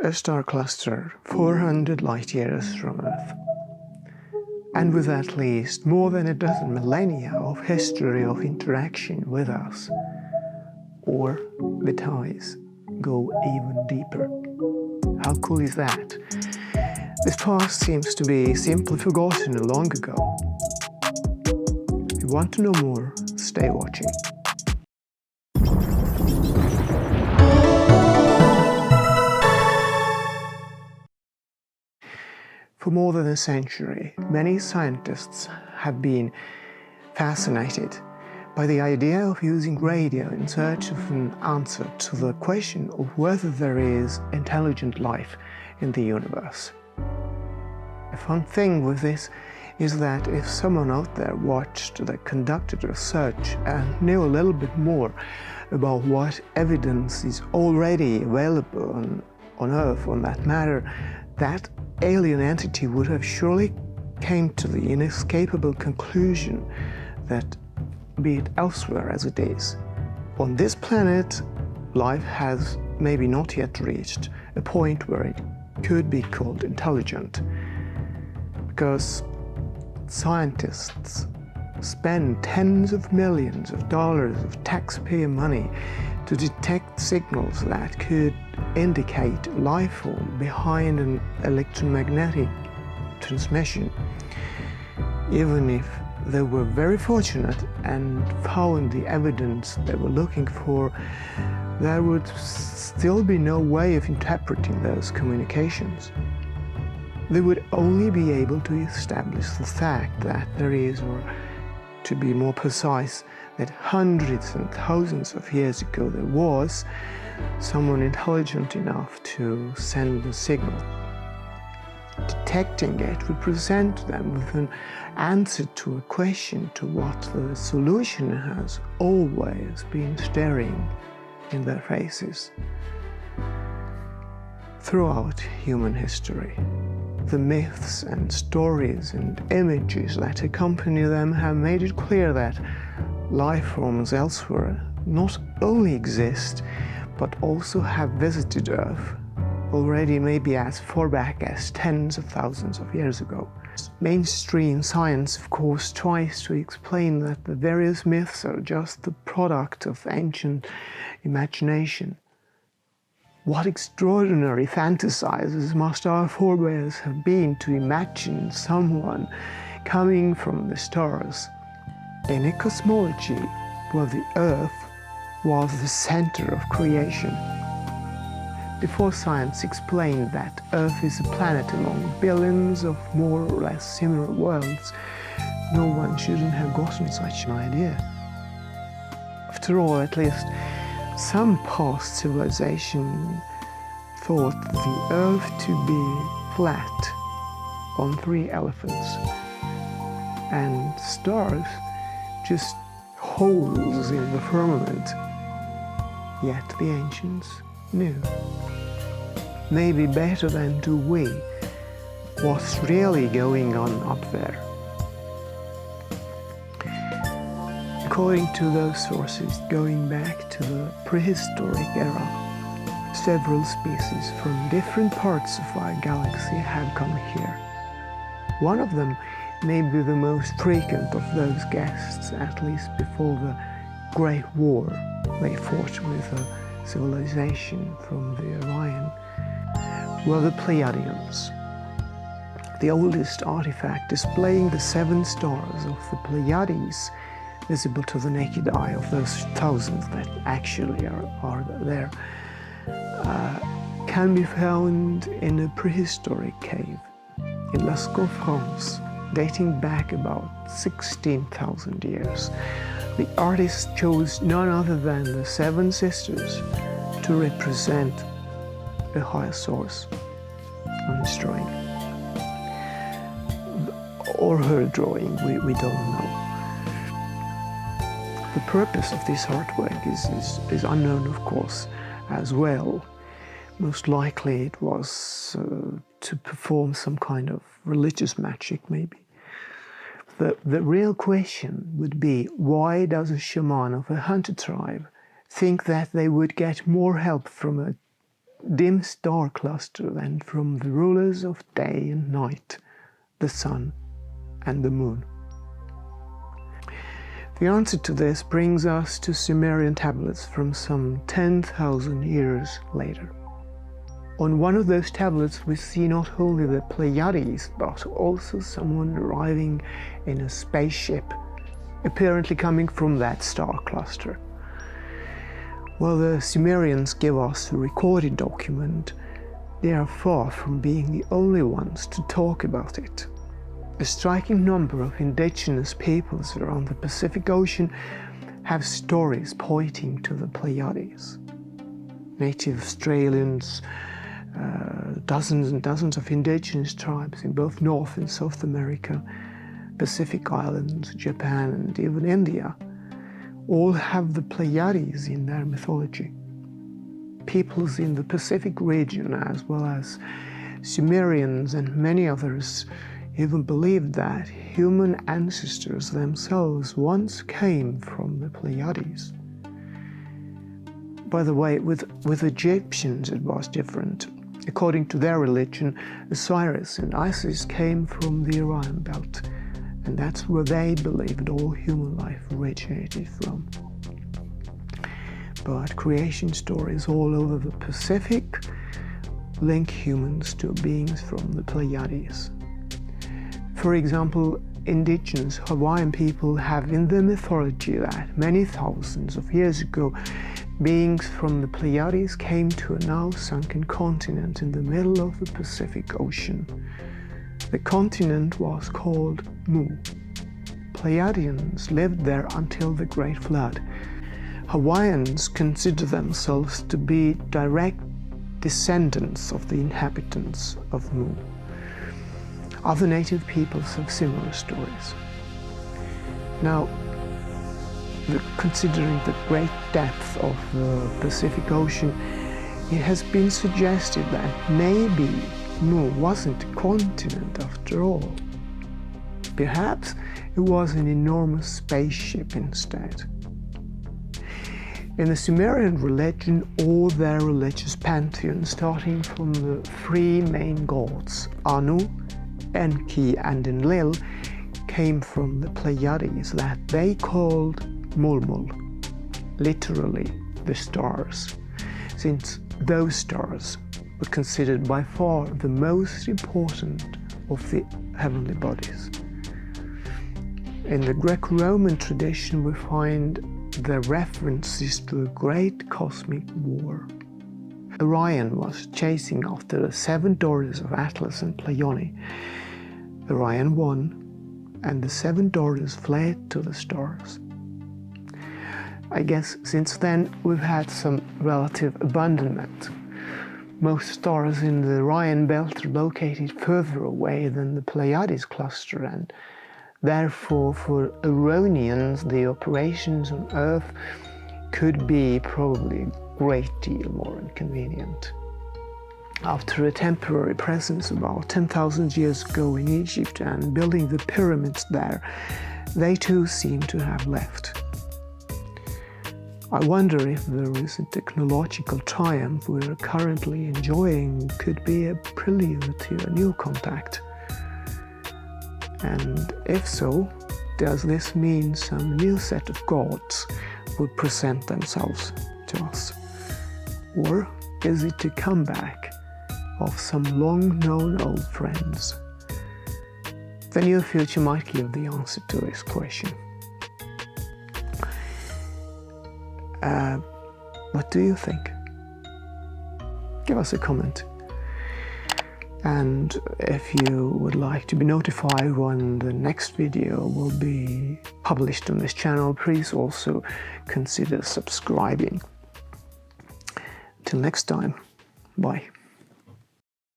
a star cluster 400 light years from Earth, and with at least more than a dozen millennia of history of interaction with us, or the ties go even deeper. How cool is that? This past seems to be simply forgotten long ago. If you want to know more, stay watching. For more than a century, many scientists have been fascinated by the idea of using radio in search of an answer to the question of whether there is intelligent life in the universe. A fun thing with this is that if someone out there watched the conducted research and knew a little bit more about what evidence is already available on Earth on that matter, that alien entity would have surely came to the inescapable conclusion that, be it elsewhere as it is, on this planet, life has maybe not yet reached a point where it could be called intelligent. Because scientists spend tens of millions of dollars of taxpayer money to detect signals that could indicate life form behind an electromagnetic transmission. Even if they were very fortunate and found the evidence they were looking for, there would still be no way of interpreting those communications. They would only be able to establish the fact that there is, or to be more precise, that hundreds and thousands of years ago there was someone intelligent enough to send the signal. Detecting it would present them with an answer to a question to what the solution has always been staring in their faces. Throughout human history, the myths and stories and images that accompany them have made it clear that life forms elsewhere not only exist, but also have visited Earth, already maybe as far back as tens of thousands of years ago. Mainstream science, of course, tries to explain that the various myths are just the product of ancient imagination. What extraordinary fantasizers must our forebears have been to imagine someone coming from the stars in a cosmology where the Earth was the center of creation. Before science explained that Earth is a planet among billions of more or less similar worlds, no one shouldn't have gotten such an idea. After all, at least some past civilization thought the Earth to be flat on 3 elephants, and stars just holes in the firmament. Yet the ancients knew, maybe better than do we, what's really going on up there. According to those sources, going back to the prehistoric era, several species from different parts of our galaxy have come here. One of them may be the most frequent of those guests, at least before the Great War they fought with a civilization from the Orion, were the Pleiadians. The oldest artifact displaying the 7 stars of the Pleiades, visible to the naked eye of those thousands that actually are there, can be found in a prehistoric cave in Lascaux, France, dating back about 16,000 years. The artist chose none other than the 7 sisters to represent a higher source on his drawing. Or her drawing, we don't know. The purpose of this artwork is unknown, of course, as well. Most likely it was to perform some kind of religious magic, maybe. The real question would be, why does a shaman of a hunter tribe think that they would get more help from a dim star cluster than from the rulers of day and night, the sun and the moon? The answer to this brings us to Sumerian tablets from some 10,000 years later. On one of those tablets we see not only the Pleiades, but also someone arriving in a spaceship, apparently coming from that star cluster. While the Sumerians give us a recorded document, they are far from being the only ones to talk about it. A striking number of indigenous peoples around the Pacific Ocean have stories pointing to the Pleiades. Native Australians, dozens and dozens of indigenous tribes in both North and South America, Pacific Islands, Japan, and even India, all have the Pleiades in their mythology. Peoples in the Pacific region, as well as Sumerians and many others, even believed that human ancestors themselves once came from the Pleiades. By the way, with Egyptians it was different. According to their religion, Osiris and Isis came from the Orion Belt, and that's where they believed all human life originated from. But creation stories all over the Pacific link humans to beings from the Pleiades. For example, indigenous Hawaiian people have in their mythology that many thousands of years ago, beings from the Pleiades came to a now sunken continent in the middle of the Pacific Ocean. The continent was called Mu. Pleiadians lived there until the Great Flood. Hawaiians consider themselves to be direct descendants of the inhabitants of Mu. Other native peoples have similar stories. Now, considering the great depth of the Pacific Ocean, it has been suggested that maybe Mu wasn't a continent after all. Perhaps it was an enormous spaceship instead. In the Sumerian religion, all their religious pantheon, starting from the three main gods, Anu, Enki, and Enlil, came from the Pleiades that they called Mulmul, literally the stars, since those stars were considered by far the most important of the heavenly bodies. In the Greco-Roman tradition we find the references to a great cosmic war. Orion was chasing after the 7 daughters of Atlas and Pleione. Orion won, and the 7 daughters fled to the stars. I guess since then we've had some relative abandonment. Most stars in the Orion belt are located further away than the Pleiades cluster, and therefore for Oronians the operations on Earth could be probably a great deal more inconvenient. After a temporary presence about 10,000 years ago in Egypt and building the pyramids there, they too seem to have left. I wonder if the recent technological triumph we're currently enjoying could be a prelude to a new contact. And if so, does this mean some new set of gods would present themselves to us? Or is it a comeback of some long-known old friends? The near future might give the answer to this question. What do you think? Give us a comment. And if you would like to be notified when the next video will be published on this channel, please also consider subscribing. Till next time, bye.